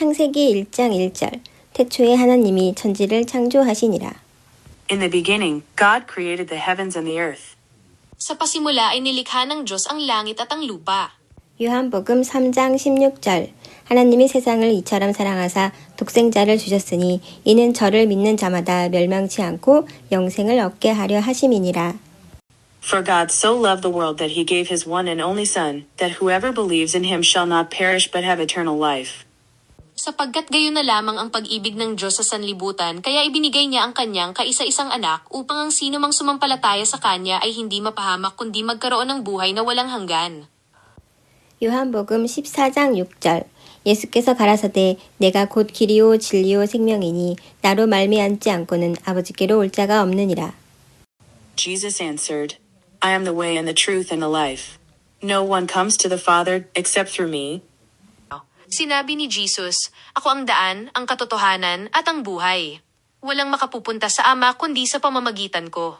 창세기 1장 1절 태초에 하나님이 천지를 창조하시니라. In the beginning, God created the heavens and the earth. Sa pasimula ay nilikha ng Diyos ang langit at ang lupa. 요한복음 3장 16절 하나님이 세상을 이처럼 사랑하사 독생자를 주셨으니 이는 저를 믿는 자마다 멸망치 않고 영생을 얻게 하려 하심이니라. For God so loved the world that he gave his one and only Son, that whoever believes in him shall not perish but have eternal life. Sapagkat gayon na lamang ang pag-ibig ng Diyos sa sanlibutan, kaya ibinigay niya ang kanyang kaisa-isang anak upang ang sino mang sumampalataya sa kanya ay hindi mapahamak kundi magkaroon ng buhay na walang hanggan. 요한복음 14장 6절 예수께서 가라사대 내가 곧 길이요 진리요 생명이니 나로 말미암지 않고는 아버지께로 올 자가 없느니라. Jesus answered, I am the way and the truth and the life. No one comes to the Father except through me. Sinabi ni Jesus, ako ang daan, ang katotohanan at ang buhay. Walang makapupunta sa Ama kundi sa pamamagitan ko.